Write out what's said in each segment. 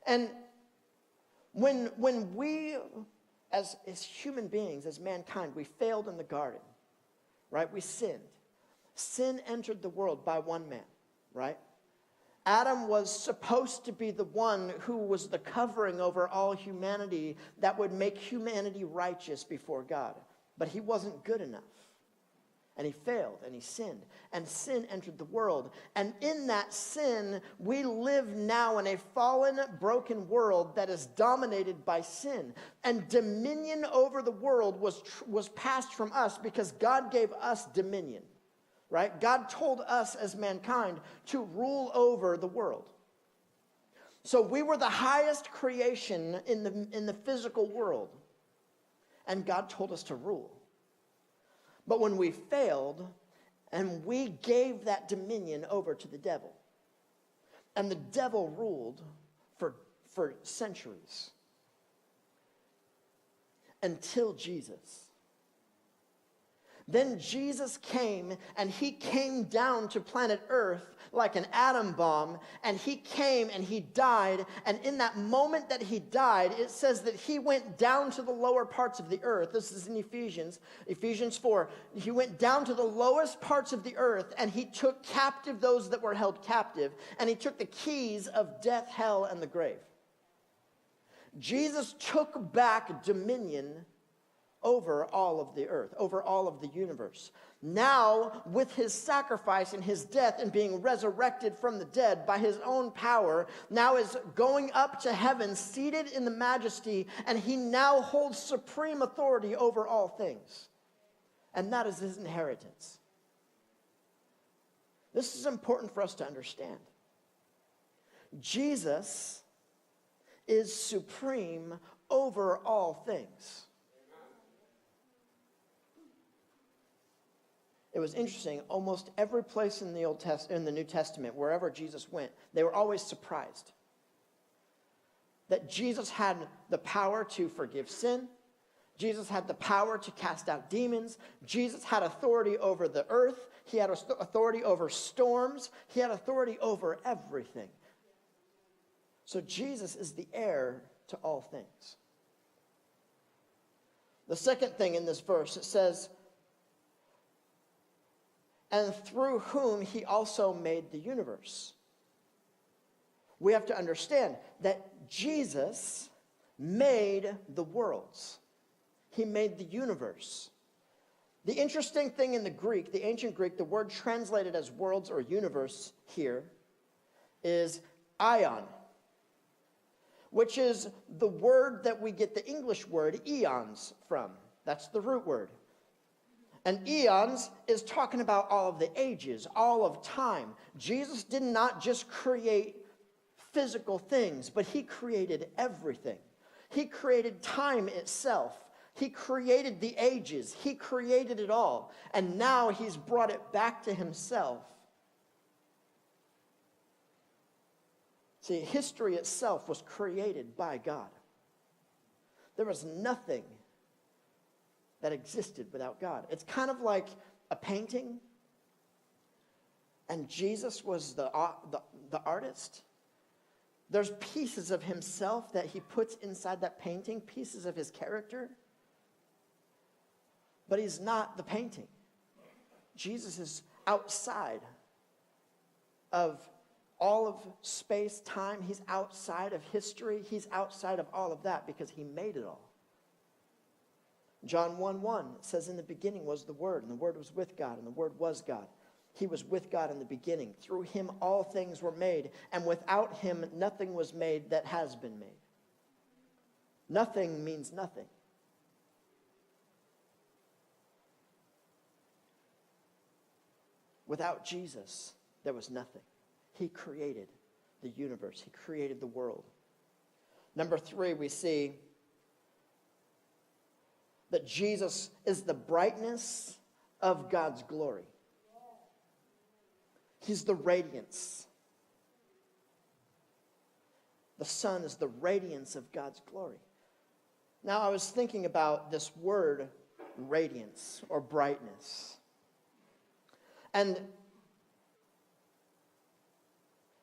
And when we, as human beings, as mankind, we failed in the garden, right? We sinned. Sin entered the world by one man, right? Adam was supposed to be the one who was the covering over all humanity that would make humanity righteous before God. But he wasn't good enough. And he failed, and he sinned. And sin entered the world. And in that sin, we live now in a fallen, broken world that is dominated by sin. And dominion over the world was passed from us because God gave us dominion. Right? God told us as mankind to rule over the world. So we were the highest creation in the physical world. And God told us to rule. But when we failed, and we gave that dominion over to the devil, and the devil ruled for centuries until Jesus. Then Jesus came, and he came down to planet Earth like an atom bomb, and he came and he died, and in that moment that he died, it says that he went down to the lower parts of the earth. This is in Ephesians 4. He went down to the lowest parts of the earth, and he took captive those that were held captive, and he took the keys of death, hell, and the grave. Jesus took back dominion over all of the earth, over all of the universe. Now, with his sacrifice and his death and being resurrected from the dead by his own power, now is going up to heaven, seated in the majesty, and he now holds supreme authority over all things. And that is his inheritance. This is important for us to understand. Jesus is supreme over all things. It was interesting, almost every place in the New Testament, wherever Jesus went, they were always surprised that Jesus had the power to forgive sin. Jesus had the power to cast out demons. Jesus had authority over the earth. He had authority over storms. He had authority over everything. So Jesus is the heir to all things. The second thing in this verse, it says, and through whom he also made the universe. We have to understand that Jesus made the worlds. He made the universe. The interesting thing in the Greek, the ancient Greek, the word translated as worlds or universe here is aion, which is the word that we get the English word eons from. That's the root word. And eons is talking about all of the ages, all of time. Jesus did not just create physical things, but he created everything. He created time itself. He created the ages. He created it all. And now he's brought it back to himself. See, history itself was created by God. There was nothing that existed without God. It's kind of like a painting, and Jesus was the artist. There's pieces of himself that he puts inside that painting, pieces of his character, but he's not the painting. Jesus is outside of all of space, time. He's outside of history. He's outside of all of that because he made it all. John 1:1 says, in the beginning was the Word, and the Word was with God, and the Word was God. He was with God in the beginning. Through him all things were made, and without him nothing was made that has been made. Nothing means nothing. Without Jesus, there was nothing. He created the universe. He created the world. Number 3, we see that Jesus is the brightness of God's glory. He's the radiance. The sun is the radiance of God's glory. Now, I was thinking about this word, radiance or brightness. And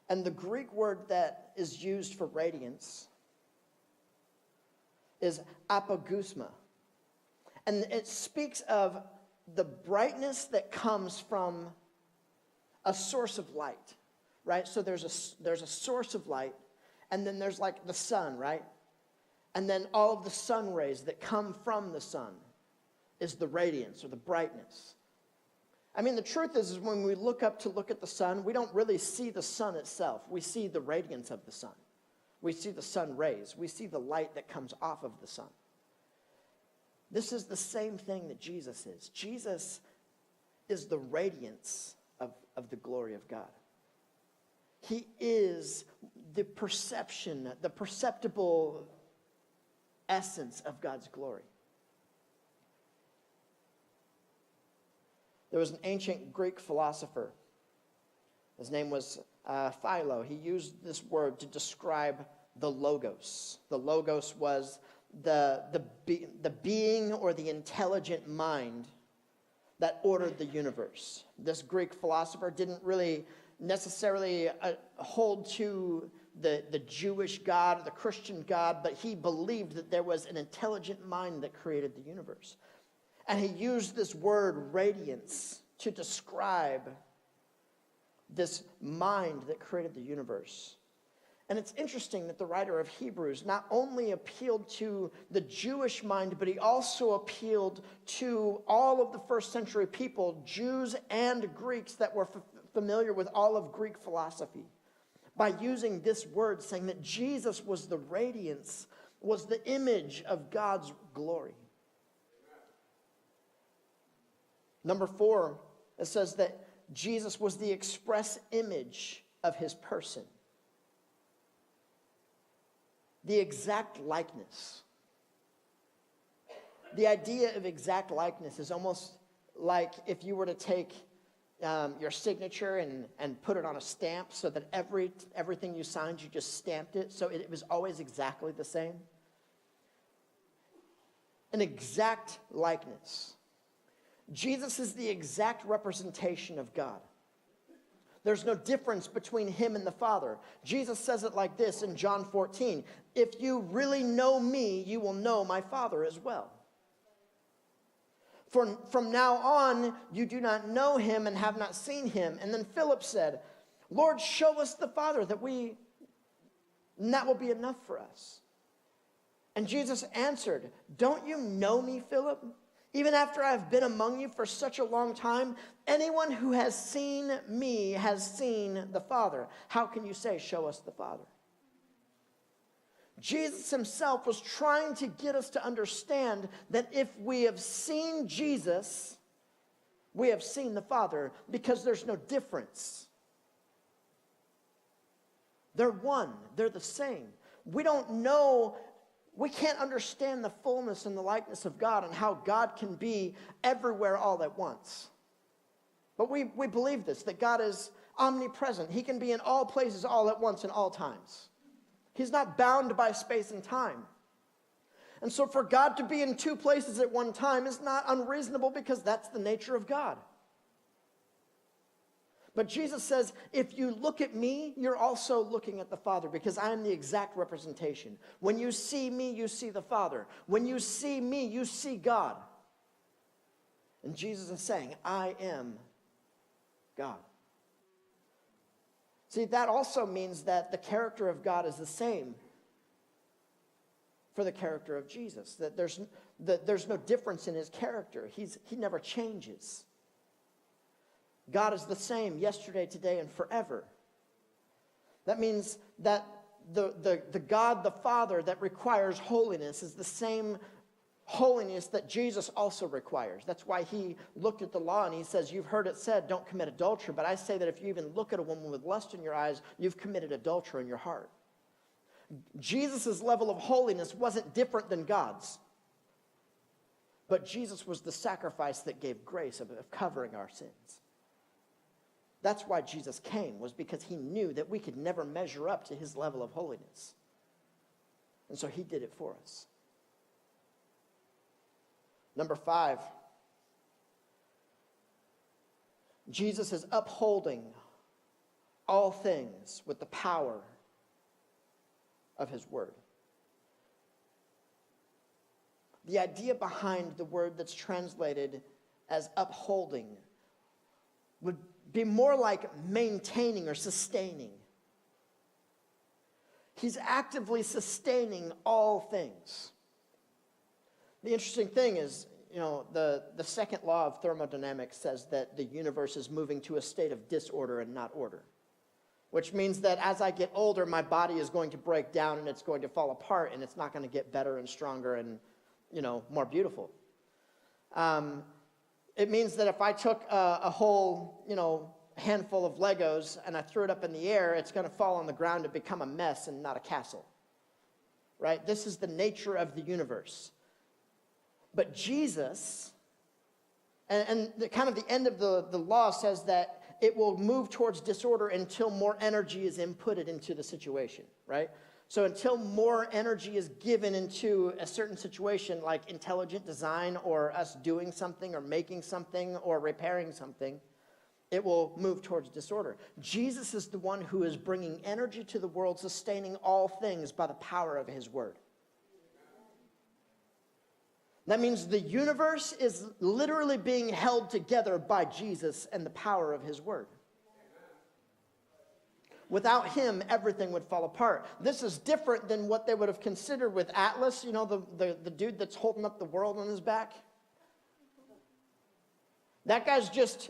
And the Greek word that is used for radiance is apogusma. And it speaks of the brightness that comes from a source of light, right? So there's a source of light, and then there's like the sun, right? And then all of the sun rays that come from the sun is the radiance or the brightness. I mean, the truth is when we look up to look at the sun, we don't really see the sun itself. We see the radiance of the sun. We see the sun rays. We see the light that comes off of the sun. This is the same thing that Jesus is. Jesus is the radiance of the glory of God. He is the perception, the perceptible essence of God's glory. There was an ancient Greek philosopher. His name was Philo. He used this word to describe the logos. The logos was the being or the intelligent mind that ordered the universe. This Greek philosopher didn't really necessarily hold to the Jewish God or the Christian God, but he believed that there was an intelligent mind that created the universe. And he used this word radiance to describe this mind that created the universe. And it's interesting that the writer of Hebrews not only appealed to the Jewish mind, but he also appealed to all of the first century people, Jews and Greeks that were familiar with all of Greek philosophy, by using this word, saying that Jesus was the radiance, was the image of God's glory. Number 4, it says that Jesus was the express image of his person. The exact likeness. The idea of exact likeness is almost like if you were to take your signature and put it on a stamp so that everything you signed, you just stamped it, so it was always exactly the same. An exact likeness. Jesus is the exact representation of God. There's no difference between him and the Father. Jesus says it like this in John 14. If you really know me, you will know my Father as well. From now on, you do not know him and have not seen him. And then Philip said, Lord, show us the Father, and that will be enough for us. And Jesus answered, don't you know me, Philip? Even after I've been among you for such a long time, anyone who has seen me has seen the Father. How can you say, show us the Father? Jesus himself was trying to get us to understand that if we have seen Jesus, we have seen the Father, because there's no difference. They're one. They're the same. We can't understand the fullness and the likeness of God and how God can be everywhere all at once. But we believe this, that God is omnipresent. He can be in all places all at once in all times. He's not bound by space and time. And so for God to be in two places at one time is not unreasonable, because that's the nature of God. But Jesus says, if you look at me, you're also looking at the Father, because I am the exact representation. When you see me, you see the Father. When you see me, you see God. And Jesus is saying, I am God. See, that also means that the character of God is the same for the character of Jesus. That there's no difference in his character. He never changes. God is the same yesterday, today, and forever. That means that the God, the Father, that requires holiness is the same holiness that Jesus also requires. That's why he looked at the law and he says, you've heard it said, don't commit adultery. But I say that if you even look at a woman with lust in your eyes, you've committed adultery in your heart. Jesus' level of holiness wasn't different than God's. But Jesus was the sacrifice that gave grace of covering our sins. That's why Jesus came, was because he knew that we could never measure up to his level of holiness. And so he did it for us. Number 5, Jesus is upholding all things with the power of his word. The idea behind the word that's translated as upholding would be more like maintaining or sustaining. He's actively sustaining all things. The interesting thing is, the second law of thermodynamics says that the universe is moving to a state of disorder and not order, which means that as I get older, my body is going to break down and it's going to fall apart and it's not going to get better and stronger and, more beautiful. It means that if I took a whole, handful of Legos and I threw it up in the air, it's going to fall on the ground and become a mess and not a castle, right? This is the nature of the universe. But Jesus, and kind of the end of the law says that it will move towards disorder until more energy is inputted into the situation, right? So until more energy is given into a certain situation, like intelligent design or us doing something or making something or repairing something, it will move towards disorder. Jesus is the one who is bringing energy to the world, sustaining all things by the power of his word. That means the universe is literally being held together by Jesus and the power of his word. Without him, everything would fall apart. This is different than what they would have considered with Atlas, the dude that's holding up the world on his back. That guy's just